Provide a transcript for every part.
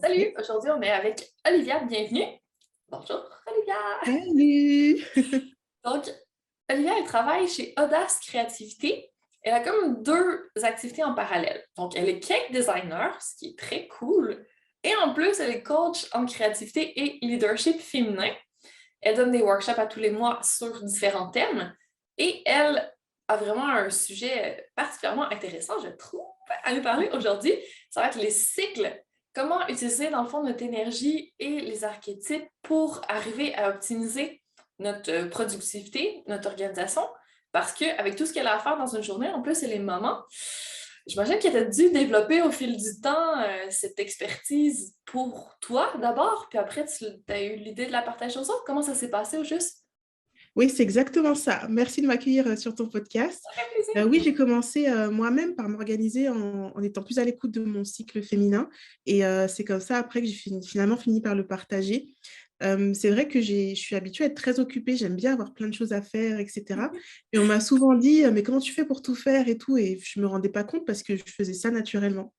Salut, aujourd'hui on est avec Olivia, bienvenue. Bonjour Olivia. Salut! Donc, Olivia, elle travaille chez Audace Créativité. Elle a comme deux activités en parallèle. Donc, elle est cake designer, ce qui est très cool. Et en plus, elle est coach en créativité et leadership féminin. Elle donne des workshops à tous les mois sur différents thèmes. Et elle a vraiment un sujet particulièrement intéressant, je trouve, à nous parler aujourd'hui. Ça va être les cycles. Comment utiliser, dans le fond, notre énergie et les archétypes pour arriver à optimiser notre productivité, notre organisation. Parce qu'avec tout ce qu'elle a à faire dans une journée, en plus, et les moments, j'imagine qu'elle a dû développer au fil du temps cette expertise pour toi d'abord, puis après, tu as eu l'idée de la partager aux autres. Comment ça s'est passé au juste? Oui, c'est exactement ça. Merci de m'accueillir sur ton podcast. Ça fait plaisir. Oui, j'ai commencé moi-même par m'organiser en étant plus à l'écoute de mon cycle féminin. Et c'est comme ça après que j'ai finalement fini par le partager. C'est vrai que je suis habituée à être très occupée, j'aime bien avoir plein de choses à faire, etc. Et on m'a souvent dit, mais comment tu fais pour tout faire et tout? Et je ne me rendais pas compte parce que je faisais ça naturellement.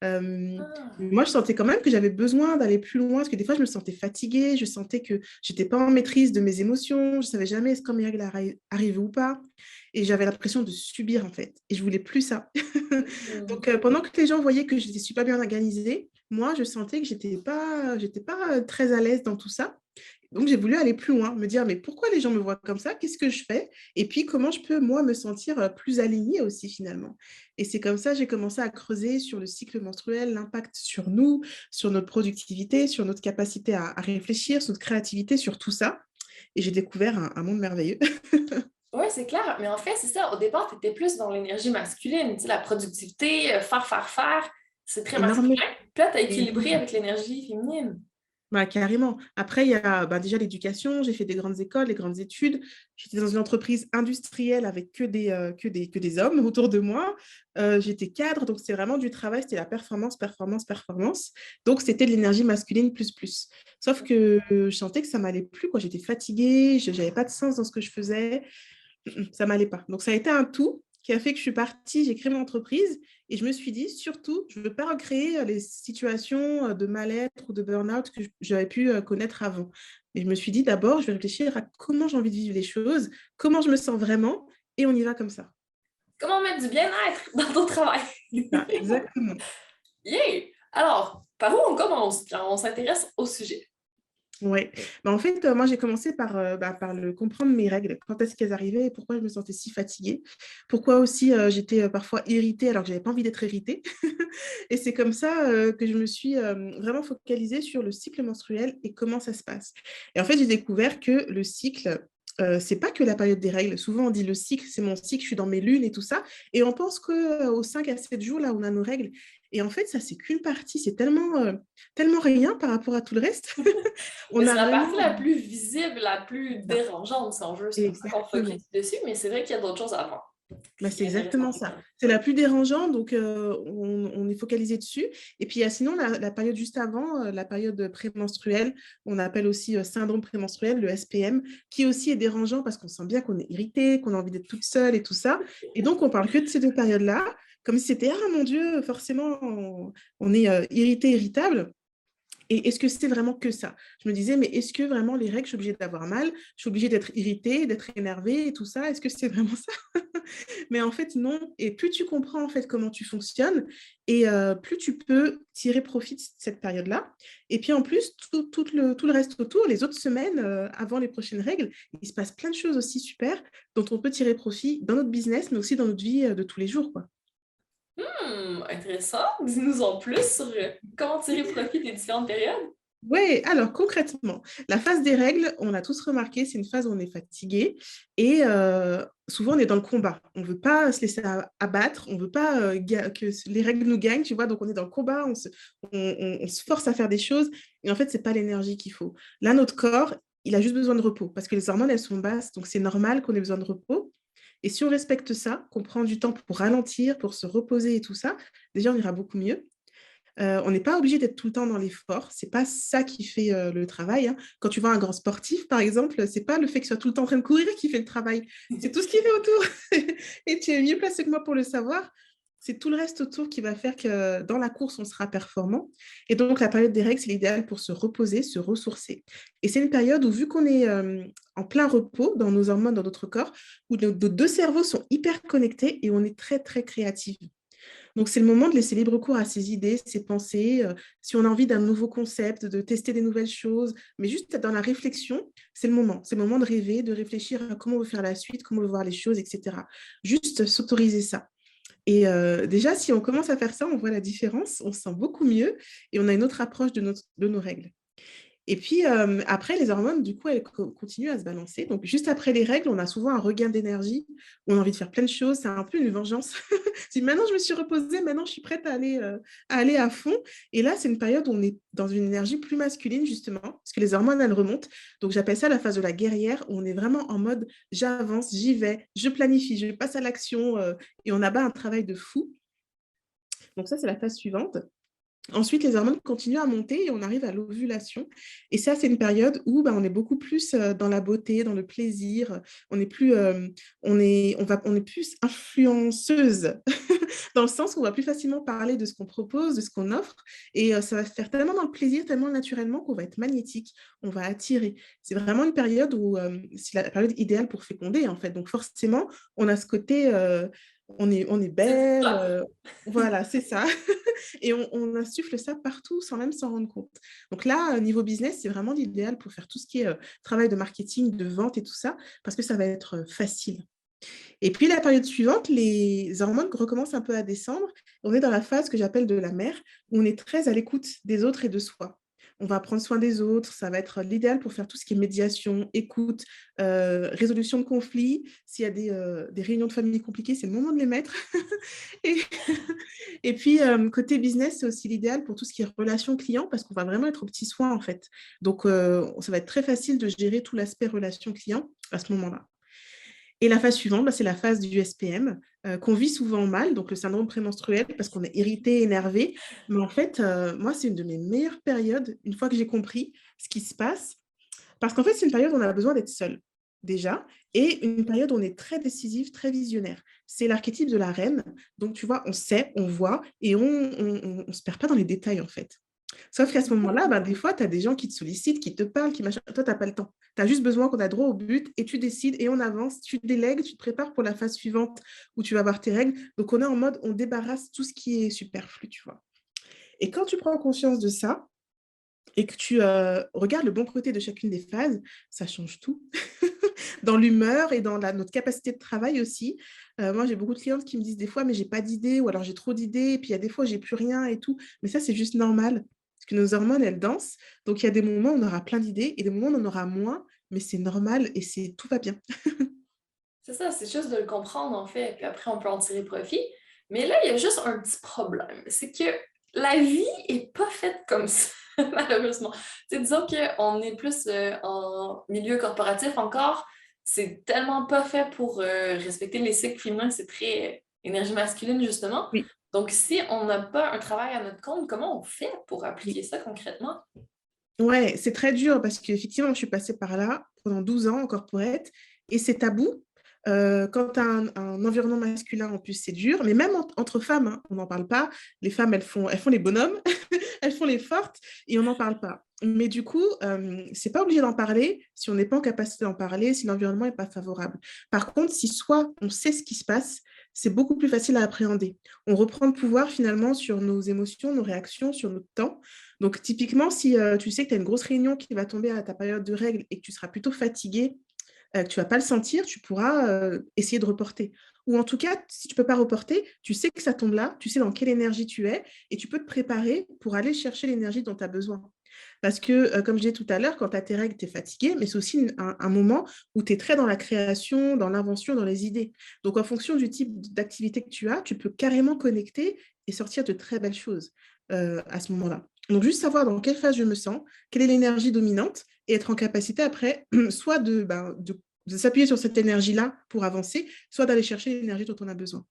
Ah. Moi, je sentais quand même que j'avais besoin d'aller plus loin, parce que des fois, je me sentais fatiguée, je sentais que j'étais pas en maîtrise de mes émotions, je savais jamais est-ce que mes règles arrivaient ou pas, et j'avais l'impression de subir, en fait, et je voulais plus ça. Hmm. Donc, pendant que les gens voyaient que j'étais super bien organisée, moi, je sentais que j'étais pas très à l'aise dans tout ça. Donc, j'ai voulu aller plus loin, me dire, mais pourquoi les gens me voient comme ça? Qu'est-ce que je fais? Et puis, comment je peux, moi, me sentir plus alignée aussi, finalement? Et c'est comme ça, j'ai commencé à creuser sur le cycle menstruel, l'impact sur nous, sur notre productivité, sur notre capacité à réfléchir, sur notre créativité, sur tout ça. Et j'ai découvert un monde merveilleux. Oui, c'est clair. Mais en fait, c'est ça. Au départ, tu étais plus dans l'énergie masculine, tu sais, la productivité, faire, faire, faire. C'est très masculin. Énormément. Puis là, tu as équilibré avec l'énergie féminine. Bah, carrément. Après, il y a déjà l'éducation. J'ai fait des grandes écoles, des grandes études. J'étais dans une entreprise industrielle avec que des hommes autour de moi. J'étais cadre, donc c'était vraiment du travail. C'était la performance, performance, performance. Donc, c'était de l'énergie masculine plus, plus. Sauf que je sentais que ça m'allait plus, quoi. J'étais fatiguée, je n'avais pas de sens dans ce que je faisais. Ça m'allait pas. Donc, ça a été un tout qui a fait que je suis partie, j'ai créé mon entreprise et je me suis dit, surtout, je ne veux pas recréer les situations de mal-être ou de burn-out que j'avais pu connaître avant. Et je me suis dit, d'abord, je vais réfléchir à comment j'ai envie de vivre les choses, comment je me sens vraiment, et on y va comme ça. Comment mettre du bien-être dans ton travail? Ah, exactement. Yeah! Alors, par où on commence? Quand on s'intéresse au sujet. Ouais. Bah, en fait, moi, j'ai commencé par le comprendre mes règles, quand est-ce qu'elles arrivaient et pourquoi je me sentais si fatiguée. Pourquoi aussi j'étais parfois irritée alors que j'avais pas envie d'être irritée. Et c'est comme ça que je me suis vraiment focalisée sur le cycle menstruel et comment ça se passe. Et en fait, j'ai découvert que le cycle, c'est pas que la période des règles. Souvent, on dit le cycle, c'est mon cycle, je suis dans mes lunes et tout ça. Et on pense qu'aux 5 à 7 jours, là, on a nos règles. Et en fait, ça, c'est qu'une partie. C'est tellement rien par rapport à tout le reste. Mais On c'est a la vraiment... partie la plus visible, la plus Ah, dérangeante, si on veut. C'est pour ça qu'on exactement. focus dessus, mais c'est vrai qu'il y a d'autres choses avant. Bah, Ce qui c'est est intéressant. exactement ça. C'est la plus dérangeante, donc on est focalisé dessus. Et puis il y a sinon la période juste avant, la période prémenstruelle, on appelle aussi syndrome prémenstruel, le SPM, qui aussi est dérangeant parce qu'on sent bien qu'on est irrité, qu'on a envie d'être toute seule et tout ça. Et donc on parle que de ces deux périodes-là, comme si c'était, ah mon Dieu, forcément, on est irrité, irritable. Et est-ce que c'est vraiment que ça? Je me disais, mais est-ce que vraiment les règles, je suis obligée d'avoir mal, je suis obligée d'être irritée, d'être énervée et tout ça? Est-ce que c'est vraiment ça? Mais en fait, non. Et plus tu comprends en fait comment tu fonctionnes, et plus tu peux tirer profit de cette période-là. Et puis en plus, tout le reste autour, les autres semaines avant les prochaines règles, il se passe plein de choses aussi super dont on peut tirer profit dans notre business, mais aussi dans notre vie de tous les jours, quoi. Intéressant. Dis-nous en plus sur comment tirer profit des différentes périodes. Oui, alors concrètement, la phase des règles, on a tous remarqué, c'est une phase où on est fatigué et souvent on est dans le combat. On ne veut pas se laisser abattre, on ne veut pas que les règles nous gagnent, tu vois, donc on est dans le combat, on se force à faire des choses et en fait, ce n'est pas l'énergie qu'il faut. Là, notre corps, il a juste besoin de repos parce que les hormones, elles sont basses, donc c'est normal qu'on ait besoin de repos. Et si on respecte ça, qu'on prend du temps pour ralentir, pour se reposer et tout ça, déjà, on ira beaucoup mieux. On n'est pas obligé d'être tout le temps dans l'effort. C'est pas ça qui fait le travail, hein. Quand tu vois un grand sportif, par exemple, c'est pas le fait que tu sois tout le temps en train de courir qui fait le travail. C'est tout ce qui fait autour. Et tu es mieux placé que moi pour le savoir. c'est tout le reste autour qui va faire que dans la course, on sera performant. Et donc, la période des règles, c'est l'idéal pour se reposer, se ressourcer. Et c'est une période où, vu qu'on est en plein repos dans nos hormones, dans notre corps, où nos deux cerveaux sont hyper connectés et on est très, très créatifs. Donc, c'est le moment de laisser libre cours à ses idées, ses pensées. Si on a envie d'un nouveau concept, de tester des nouvelles choses, mais juste être dans la réflexion, c'est le moment. C'est le moment de rêver, de réfléchir à comment on veut faire la suite, comment on veut voir les choses, etc. Juste s'autoriser ça. Et déjà, si on commence à faire ça, on voit la différence, on se sent beaucoup mieux et on a une autre approche de nos règles. Et puis après, les hormones, du coup, elles continuent à se balancer. Donc, juste après les règles, on a souvent un regain d'énergie, on a envie de faire plein de choses. C'est un peu une vengeance. Si maintenant je me suis reposée, maintenant je suis prête à aller à fond. Et là, c'est une période où on est dans une énergie plus masculine, justement, parce que les hormones, elles remontent. Donc, j'appelle ça la phase de la guerrière, où on est vraiment en mode j'avance, j'y vais, je planifie, je passe à l'action et on abat un travail de fou. Donc, ça, c'est la phase suivante. Ensuite, les hormones continuent à monter et on arrive à l'ovulation. Et ça, c'est une période où on est beaucoup plus dans la beauté, dans le plaisir. On est plus, on est plus influenceuse dans le sens où on va plus facilement parler de ce qu'on propose, de ce qu'on offre. Et ça va se faire tellement dans le plaisir, tellement naturellement qu'on va être magnétique, on va attirer. C'est vraiment une période où c'est la période idéale pour féconder, en fait. Donc forcément, on a ce côté, on est C'est belle. top. Voilà, c'est ça. Et on insuffle ça partout sans même s'en rendre compte. Donc là, niveau business, c'est vraiment l'idéal pour faire tout ce qui est travail de marketing, de vente et tout ça, parce que ça va être facile. Et puis la période suivante, les hormones recommencent un peu à descendre. On est dans la phase que j'appelle de la mère, où on est très à l'écoute des autres et de soi. On va prendre soin des autres, ça va être l'idéal pour faire tout ce qui est médiation, écoute, résolution de conflits. S'il y a des réunions de famille compliquées, c'est le moment de les mettre. Et, et puis, côté business, c'est aussi l'idéal pour tout ce qui est relation client, parce qu'on va vraiment être aux petits soins, en fait. Donc, ça va être très facile de gérer tout l'aspect relation client à ce moment-là. Et la phase suivante, c'est la phase du SPM, qu'on vit souvent mal, donc le syndrome prémenstruel, parce qu'on est irrité, énervé. Mais en fait, moi, c'est une de mes meilleures périodes, une fois que j'ai compris ce qui se passe. Parce qu'en fait, c'est une période où on a besoin d'être seul, déjà, et une période où on est très décisif, très visionnaire. C'est l'archétype de la reine. Donc, tu vois, on sait, on voit, et on ne se perd pas dans les détails, en fait. Sauf qu'à ce moment-là, des fois, tu as des gens qui te sollicitent, qui te parlent, qui machin. Toi, tu n'as pas le temps. Tu as juste besoin qu'on a droit au but et tu décides et on avance, tu délègues, tu te prépares pour la phase suivante où tu vas avoir tes règles. Donc, on est en mode, on débarrasse tout ce qui est superflu, tu vois. Et quand tu prends conscience de ça et que tu regardes le bon côté de chacune des phases, ça change tout. Dans l'humeur et dans notre capacité de travail aussi. Moi, j'ai beaucoup de clientes qui me disent des fois, mais j'ai pas d'idée, ou alors j'ai trop d'idées, et puis il y a des fois, j'ai plus rien et tout. Mais ça, c'est juste normal, parce que nos hormones, elles dansent. Donc, il y a des moments où on aura plein d'idées et des moments où on en aura moins, mais c'est normal et tout va bien. C'est ça, c'est juste de le comprendre en fait, puis après on peut en tirer profit. Mais là, il y a juste un petit problème, c'est que la vie est pas faite comme ça, malheureusement. Disons qu'on est plus en milieu corporatif encore, c'est tellement pas fait pour respecter les cycles féminins, c'est très énergie masculine justement. Oui, Donc si on n'a pas un travail à notre compte, comment on fait pour oui. appliquer ça concrètement? Ouais, c'est très dur parce qu'effectivement, je suis passée par là pendant 12 ans en corporate et c'est tabou. Quand tu as un environnement masculin, en plus, c'est dur. Mais même entre femmes, hein, on n'en parle pas. Les femmes, elles font les bonhommes, elles font les fortes et on n'en parle pas. Mais du coup, c'est pas obligé d'en parler si on n'est pas en capacité d'en parler, si l'environnement n'est pas favorable. Par contre, si soit on sait ce qui se passe, c'est beaucoup plus facile à appréhender. On reprend le pouvoir finalement sur nos émotions, nos réactions, sur notre temps. Donc, typiquement, si tu sais que tu as une grosse réunion qui va tomber à ta période de règles et que tu seras plutôt fatigué, que tu ne vas pas le sentir, tu pourras essayer de reporter. Ou en tout cas, si tu ne peux pas reporter, tu sais que ça tombe là, tu sais dans quelle énergie tu es et tu peux te préparer pour aller chercher l'énergie dont tu as besoin. Parce que, comme je disais tout à l'heure, quand tu as tes règles, tu es fatigué, mais c'est aussi un moment où tu es très dans la création, dans l'invention, dans les idées. Donc, en fonction du type d'activité que tu as, tu peux carrément connecter et sortir de très belles choses à ce moment-là. Donc, juste savoir dans quelle phase je me sens, quelle est l'énergie dominante et être en capacité après, soit de s'appuyer sur cette énergie-là pour avancer, soit d'aller chercher l'énergie dont on a besoin.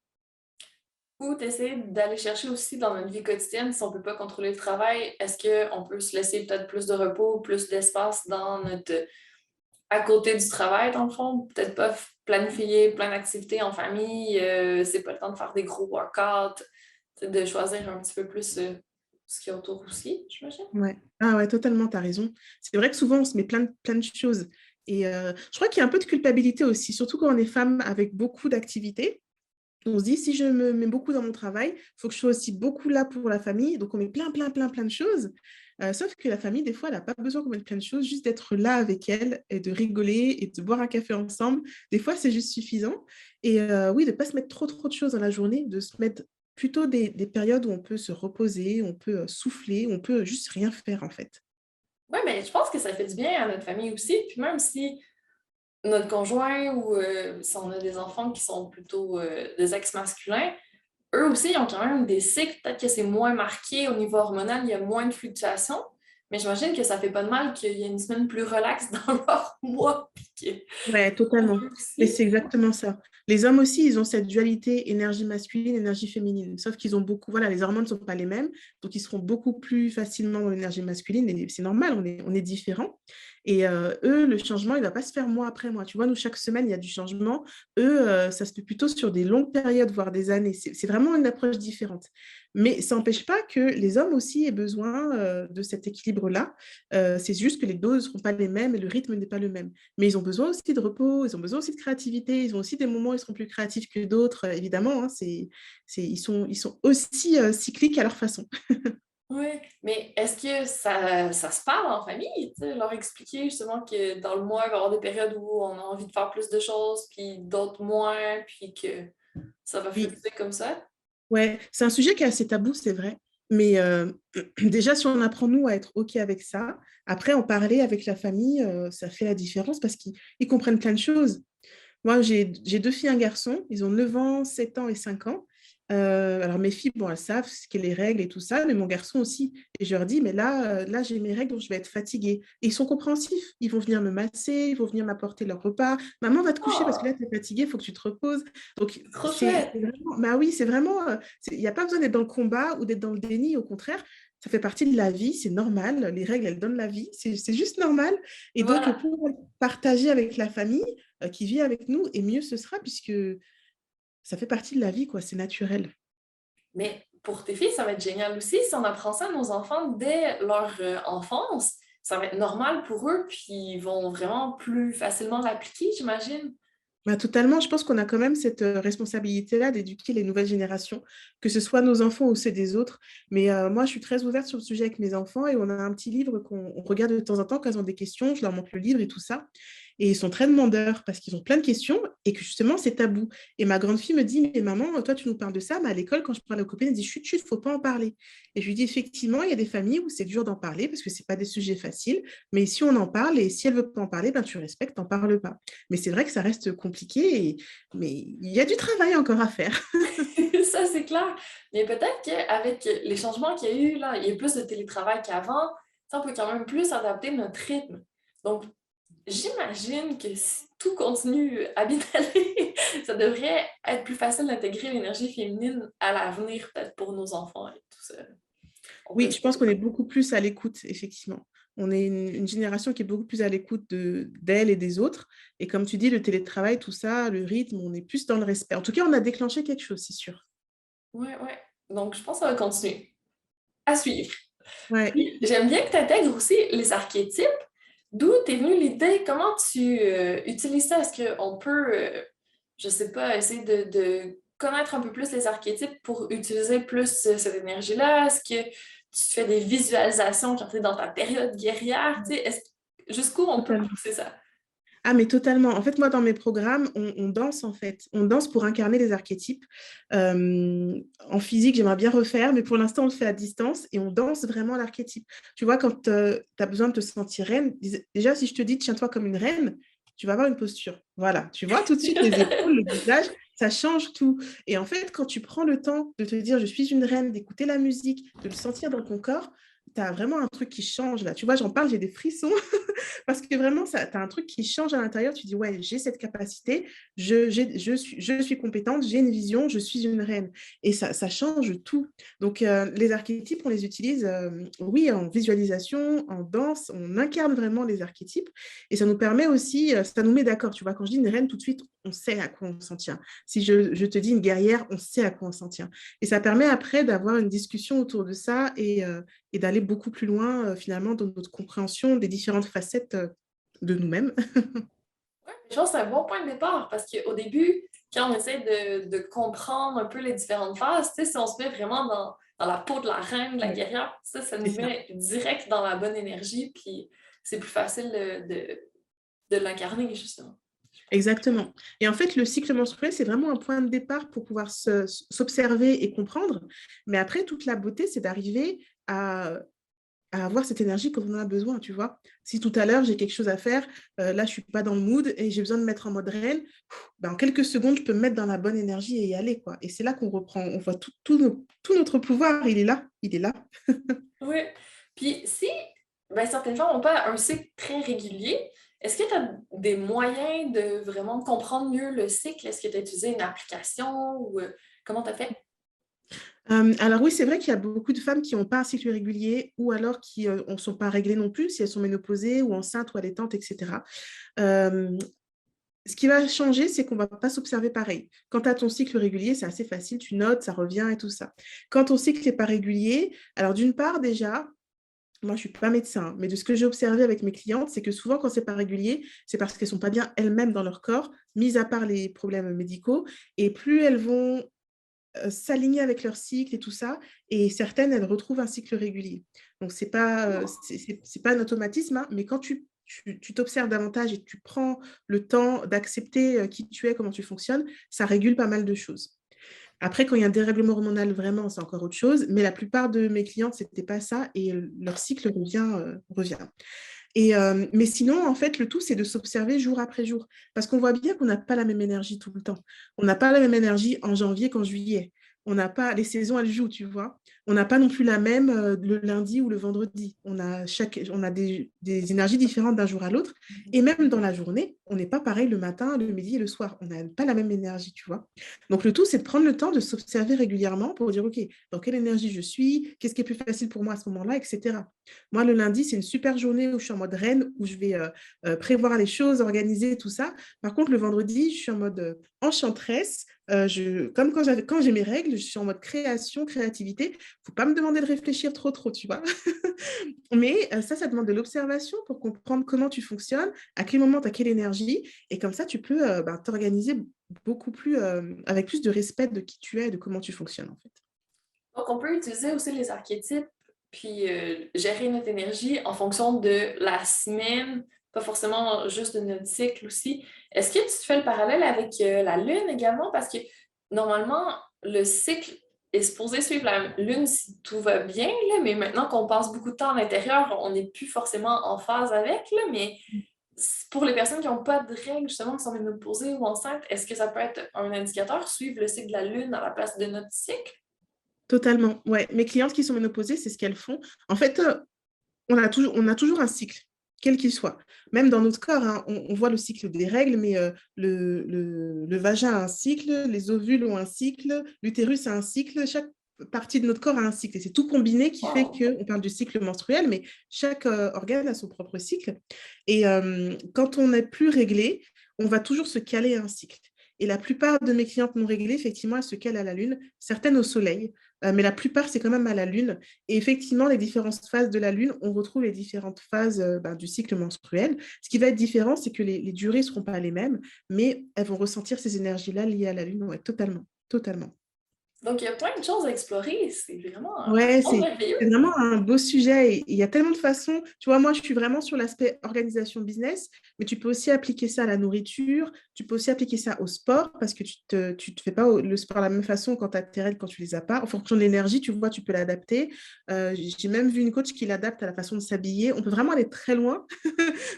Ou d'essayer d'aller chercher aussi dans notre vie quotidienne, si on ne peut pas contrôler le travail, est-ce qu'on peut se laisser peut-être plus de repos, plus d'espace dans notre à côté du travail, dans le fond, peut-être pas planifier plein d'activités en famille, c'est pas le temps de faire des gros workouts, de choisir un petit peu plus ce qu'il y a autour aussi, j'imagine. Ouais. Ah ouais, totalement, tu as raison. C'est vrai que souvent, on se met plein de choses. Et je crois qu'il y a un peu de culpabilité aussi, surtout quand on est femme avec beaucoup d'activités. On se dit, si je me mets beaucoup dans mon travail, il faut que je sois aussi beaucoup là pour la famille. Donc, on met plein de choses. Sauf que la famille, des fois, elle n'a pas besoin qu'on mette plein de choses, juste d'être là avec elle et de rigoler et de boire un café ensemble. Des fois, c'est juste suffisant. Et oui, de ne pas se mettre trop de choses dans la journée, de se mettre plutôt des périodes où on peut se reposer, on peut souffler, on peut juste rien faire, en fait. Oui, mais je pense que ça fait du bien à notre famille aussi. Puis même si notre conjoint ou si on a des enfants qui sont plutôt des ex-masculins, eux aussi, ils ont quand même des cycles. Peut-être que c'est moins marqué au niveau hormonal, il y a moins de fluctuations. Mais j'imagine que ça fait pas de mal qu'il y ait une semaine plus relaxe dans leur mois. Puis Ouais, totalement. eux Et aussi. c'est exactement ça. Les hommes aussi, ils ont cette dualité énergie masculine, énergie féminine. Sauf qu'ils ont beaucoup, voilà, les hormones ne sont pas les mêmes, donc ils seront beaucoup plus facilement dans l'énergie masculine. Et c'est normal, on est différents. Et eux, le changement, il ne va pas se faire mois après mois. Tu vois, nous, chaque semaine, il y a du changement. Eux, ça se fait plutôt sur des longues périodes, voire des années. C'est vraiment une approche différente. Mais ça n'empêche pas que les hommes aussi aient besoin de cet équilibre-là. C'est juste que les doses ne seront pas les mêmes et le rythme n'est pas le même. Mais ils ont besoin aussi de repos, ils ont besoin aussi de créativité, ils ont aussi des moments où ils seront plus créatifs que d'autres, évidemment. Hein, ils sont aussi cycliques à leur façon. Oui, mais est-ce que ça se parle en famille? Tu sais, leur expliquer justement que dans le mois, il va y avoir des périodes où on a envie de faire plus de choses, puis d'autres moins, puis que ça va Oui, fluctuer comme ça? ouais, c'est un sujet qui est assez tabou, c'est vrai. Mais déjà, si on apprend, nous, à être OK avec ça, après, en parler avec la famille, ça fait la différence parce qu'ils comprennent plein de choses. Moi, j'ai deux filles et un garçon. Ils ont 9 ans, 7 ans et 5 ans. Alors, mes filles, bon, elles savent ce qu'est les règles et tout ça, mais mon garçon aussi. Et je leur dis, mais là j'ai mes règles, donc je vais être fatiguée. Et ils sont compréhensifs. Ils vont venir me masser, ils vont venir m'apporter leur repas. Maman va te coucher parce que là, Oh, tu es fatiguée, il faut que tu te reposes. Donc, trop c'est chouette! vraiment, bah oui, c'est vraiment, il n'y a pas besoin d'être dans le combat ou d'être dans le déni. Au contraire, ça fait partie de la vie, c'est normal. Les règles, elles donnent la vie. C'est juste normal. Et donc, Voilà. pour partager avec la famille, qui vit avec nous, et mieux ce sera puisque ça fait partie de la vie, quoi, c'est naturel. Mais pour tes filles, ça va être génial aussi si on apprend ça à nos enfants dès leur enfance. Ça va être normal pour eux, puis ils vont vraiment plus facilement l'appliquer, j'imagine. Bah, totalement, je pense qu'on a quand même cette responsabilité-là d'éduquer les nouvelles générations, que ce soit nos enfants ou ceux des autres. Mais moi, je suis très ouverte sur le sujet avec mes enfants et on a un petit livre qu'on regarde de temps en temps quand ils ont des questions. Je leur montre le livre et tout ça. Et ils sont très demandeurs parce qu'ils ont plein de questions et que justement, c'est tabou. Et ma grande fille me dit, mais maman, toi, tu nous parles de ça, mais à l'école, quand je parle aux copines, elle dit, chut, faut pas en parler. Et je lui dis, effectivement, il y a des familles où c'est dur d'en parler parce que c'est pas des sujets faciles. Mais si on en parle et si elle veut pas en parler, ben, tu respectes, t'en parles pas. Mais c'est vrai que ça reste compliqué, mais il y a du travail encore à faire. Ça, c'est clair. Mais peut-être qu'avec les changements qu'il y a eu, là, il y a plus de télétravail qu'avant, ça, on peut quand même plus adapter notre rythme. Donc, j'imagine que si tout continue à bien aller, ça devrait être plus facile d'intégrer l'énergie féminine à l'avenir, peut-être pour nos enfants et tout ça. On peut Oui, se je pense qu'on dire. est beaucoup plus à l'écoute, effectivement. On est une génération qui est beaucoup plus à l'écoute d'elle et des autres. Et comme tu dis, le télétravail, tout ça, le rythme, on est plus dans le respect. En tout cas, on a déclenché quelque chose, c'est sûr. Ouais, ouais. Donc, je pense que ça va continuer. À suivre. Ouais. Puis, j'aime bien que tu intègres aussi les archétypes. D'où t'es venue l'idée? Comment tu utilises ça? Est-ce qu'on peut, je sais pas, essayer de connaître un peu plus les archétypes pour utiliser plus cette énergie-là? Est-ce que tu fais des visualisations quand tu es dans ta période guerrière? Tu sais, jusqu'où on peut Totalement. pousser ça? Ah, mais totalement. En fait, moi, dans mes programmes, on danse, en fait. On danse pour incarner les archétypes. En physique, j'aimerais bien refaire, mais pour l'instant, on le fait à distance et on danse vraiment l'archétype. Tu vois, quand tu as besoin de te sentir reine, déjà, si je te dis, tiens-toi comme une reine, tu vas avoir une posture. Voilà, tu vois, tout de suite, les épaules, le visage, ça change tout. Et en fait, quand tu prends le temps de te dire, je suis une reine, d'écouter la musique, de le sentir dans ton corps, tu as vraiment un truc qui change là. Tu vois, j'en parle, j'ai des frissons parce que vraiment, tu as un truc qui change à l'intérieur. Tu dis, ouais, j'ai cette capacité, je suis compétente, j'ai une vision, je suis une reine. Et ça change tout. Donc, les archétypes, on les utilise, oui, en visualisation, en danse, on incarne vraiment les archétypes. Et ça nous permet aussi, ça nous met d'accord. Tu vois, quand je dis une reine, tout de suite, on sait à quoi on s'en tient. Si je te dis une guerrière, on sait à quoi on s'en tient. Et ça permet après d'avoir une discussion autour de ça et d'aller beaucoup plus loin, finalement, dans notre compréhension des différentes facettes de nous-mêmes. Ouais, je pense que c'est un bon point de départ parce qu'au début, quand on essaie de comprendre un peu les différentes phases, tu sais, si on se met vraiment dans la peau de la reine, de la Ouais, guerrière, ça c'est nous ça. met direct dans la bonne énergie, puis c'est plus facile de l'incarner, justement. Exactement. Et en fait, le cycle menstruel, c'est vraiment un point de départ pour pouvoir s'observer et comprendre. Mais après, toute la beauté, c'est d'arriver à avoir cette énergie quand on en a besoin, tu vois. Si tout à l'heure, j'ai quelque chose à faire, là, je ne suis pas dans le mood et j'ai besoin de mettre en mode reine, ben, en quelques secondes, je peux me mettre dans la bonne énergie et y aller, quoi. Et c'est là qu'on reprend, on voit tout notre pouvoir, il est là, il est là. Oui. Puis si ben, certaines femmes n'ont pas un cycle très régulier, est-ce que tu as des moyens de vraiment comprendre mieux le cycle? Est-ce que tu as utilisé une application ou comment tu as fait? Alors oui, c'est vrai qu'il y a beaucoup de femmes qui n'ont pas un cycle régulier ou alors qui ne sont pas réglées non plus, si elles sont ménopausées ou enceintes ou allaitantes, etc. Euh, Ce qui va changer, c'est qu'on ne va pas s'observer pareil. Quand tu as ton cycle régulier, c'est assez facile, tu notes, ça revient et tout ça. Quand ton cycle n'est pas régulier, alors d'une part déjà, moi je ne suis pas médecin, mais de ce que j'ai observé avec mes clientes, c'est que souvent quand c'est pas régulier, c'est parce qu'elles ne sont pas bien elles-mêmes dans leur corps, mis à part les problèmes médicaux, et plus elles vont s'aligner avec leur cycle et tout ça, et certaines, elles retrouvent un cycle régulier. Donc, c'est pas un automatisme, hein, mais quand tu t'observes davantage et tu prends le temps d'accepter qui tu es, comment tu fonctionnes, ça régule pas mal de choses. Après, quand il y a un dérèglement hormonal, vraiment, c'est encore autre chose, mais la plupart de mes clientes, c'était pas ça, et leur cycle revient. Mais sinon, en fait, le tout, c'est de s'observer jour après jour. Parce qu'on voit bien qu'on n'a pas la même énergie tout le temps. On n'a pas la même énergie en janvier qu'en juillet. On n'a pas, les saisons, elles jouent, tu vois. On n'a pas non plus la même le lundi ou le vendredi. On a des énergies différentes d'un jour à l'autre. Et même dans la journée, on n'est pas pareil le matin, le midi et le soir. On n'a pas la même énergie, tu vois. Donc, le tout, c'est de prendre le temps de s'observer régulièrement pour dire, OK, dans quelle énergie je suis, qu'est-ce qui est plus facile pour moi à ce moment-là, etc. Moi, le lundi, c'est une super journée où je suis en mode reine, où je vais prévoir les choses, organiser tout ça. Par contre, le vendredi, je suis en mode enchanteresse. Comme quand j'ai mes règles, je suis en mode création, créativité. Il ne faut pas me demander de réfléchir trop, tu vois. Mais ça demande de l'observation pour comprendre comment tu fonctionnes, à quel moment tu as quelle énergie. Et comme ça, tu peux t'organiser beaucoup plus, avec plus de respect de qui tu es et de comment tu fonctionnes, en fait. Donc, on peut utiliser aussi les archétypes, puis gérer notre énergie en fonction de la semaine, pas forcément juste de notre cycle aussi. Est-ce que tu fais le parallèle avec la Lune également? Parce que normalement, le cycle est supposé suivre la Lune si tout va bien, là, mais maintenant qu'on passe beaucoup de temps à l'intérieur, on n'est plus forcément en phase avec, là, mais pour les personnes qui n'ont pas de règles, justement, qui sont ménopausées ou enceintes, est-ce que ça peut être un indicateur, suivre le cycle de la Lune à la place de notre cycle? Totalement, ouais. Mes clientes qui sont ménopausées, c'est ce qu'elles font. En fait, on a toujours un cycle, quel qu'il soit. Même dans notre corps, hein, on voit le cycle des règles, mais le vagin a un cycle, les ovules ont un cycle, l'utérus a un cycle, chaque partie de notre corps a un cycle. Et c'est tout combiné qui fait Wow. qu'on parle du cycle menstruel, mais chaque organe a son propre cycle. Et quand on n'est plus réglé, on va toujours se caler à un cycle. Et la plupart de mes clientes non réglées, effectivement, elles se calent à la lune, certaines au soleil, mais la plupart, c'est quand même à la lune. Et effectivement, les différentes phases de la lune, on retrouve les différentes phases du cycle menstruel. Ce qui va être différent, c'est que les durées ne seront pas les mêmes, mais elles vont ressentir ces énergies-là liées à la lune. Ouais, totalement, totalement. Donc, il y a plein de choses à explorer. C'est vraiment un Ouais, monde c'est merveilleux. vraiment un beau sujet et il y a tellement de façons. Tu vois, moi, je suis vraiment sur l'aspect organisation business, mais tu peux aussi appliquer ça à la nourriture, tu peux aussi appliquer ça au sport parce que tu te fais pas le sport de la même façon quand tu as tes règles, quand tu les as pas. En fonction de l'énergie, tu vois, tu peux l'adapter. J'ai même vu une coach qui l'adapte à la façon de s'habiller. On peut vraiment aller très loin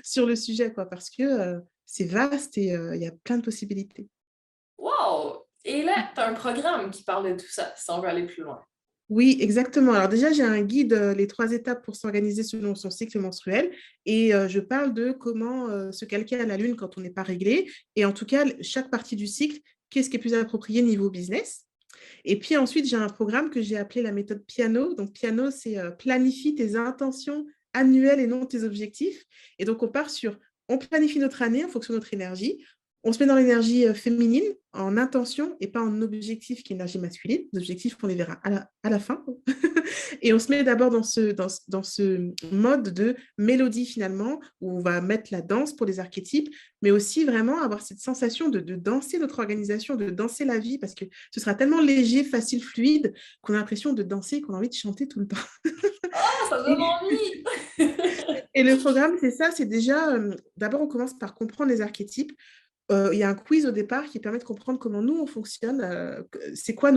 sur le sujet, quoi, parce que c'est vaste et il y a plein de possibilités. Wow! Et là, tu as un programme qui parle de tout ça, si on veut aller plus loin. Oui, exactement. Alors déjà, j'ai un guide, les 3 étapes pour s'organiser selon son cycle menstruel. Et je parle de comment se calquer à la lune quand on n'est pas réglé. Et en tout cas, chaque partie du cycle, qu'est-ce qui est plus approprié niveau business. Et puis ensuite, j'ai un programme que j'ai appelé la méthode Piano. Donc, Piano, c'est planifie tes intentions annuelles et non tes objectifs. Et donc, on planifie notre année en fonction de notre énergie. On se met dans l'énergie féminine en intention et pas en objectif qui est l'énergie masculine. Les objectifs, on les verra à la fin. Et on se met d'abord dans ce mode de mélodie finalement, où on va mettre la danse pour les archétypes, mais aussi vraiment avoir cette sensation de danser notre organisation, de danser la vie, parce que ce sera tellement léger, facile, fluide, qu'on a l'impression de danser, qu'on a envie de chanter tout le temps. Ah, ça donne Et, envie! et le programme, c'est ça, c'est déjà, d'abord on commence par comprendre les archétypes. Il y a un quiz au départ qui permet de comprendre comment nous, on fonctionne. C'est quoi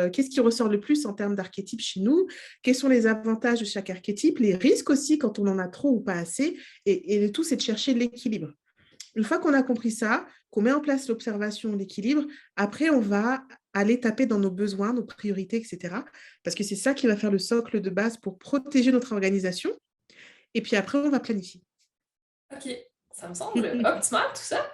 qu'est-ce qui ressort le plus en termes d'archétypes chez nous? Quels sont les avantages de chaque archétype? Les risques aussi quand on en a trop ou pas assez. Et le tout, c'est de chercher l'équilibre. Une fois qu'on a compris ça, qu'on met en place l'observation, l'équilibre, après, on va aller taper dans nos besoins, nos priorités, etc. Parce que c'est ça qui va faire le socle de base pour protéger notre organisation. Et puis après, on va planifier. OK, ça me semble optimal tout ça.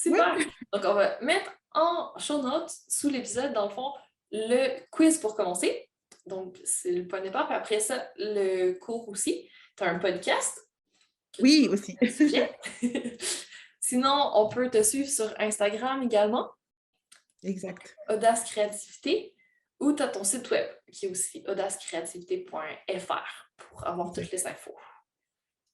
Ouais. Super! Donc, on va mettre en show notes, sous l'épisode, dans le fond, le quiz pour commencer. Donc, c'est le point de départ. Puis après ça, le cours aussi. Tu as un podcast que tu Oui, vas aussi. le sujet. Sinon, on peut te suivre sur Instagram également, Exact. Audace Créativité, ou tu as ton site web qui est aussi audacecreativité.fr pour avoir toutes les infos.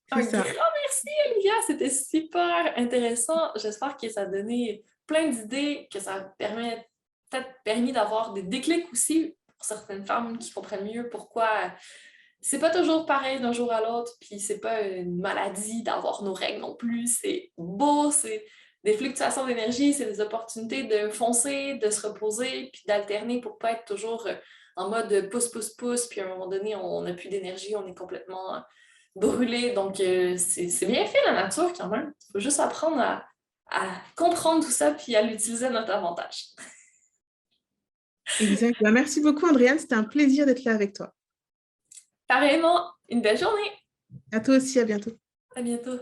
C'est Un grand ça. merci, Olivia, c'était super intéressant. J'espère que ça a donné plein d'idées, que ça a peut-être permis d'avoir des déclics aussi pour certaines femmes qui comprennent mieux pourquoi c'est pas toujours pareil d'un jour à l'autre, puis c'est pas une maladie d'avoir nos règles non plus. C'est beau, c'est des fluctuations d'énergie, c'est des opportunités de foncer, de se reposer, puis d'alterner pour pas être toujours en mode pouce, pouce, pouce, puis à un moment donné, on n'a plus d'énergie, on est complètement brûlé. Donc, c'est bien fait la nature quand même. Il faut juste apprendre à comprendre tout ça puis à l'utiliser à notre avantage. Exact. Ben, merci beaucoup, Andréane. C'était un plaisir d'être là avec toi. Pareillement, une belle journée. À toi aussi, à bientôt. À bientôt.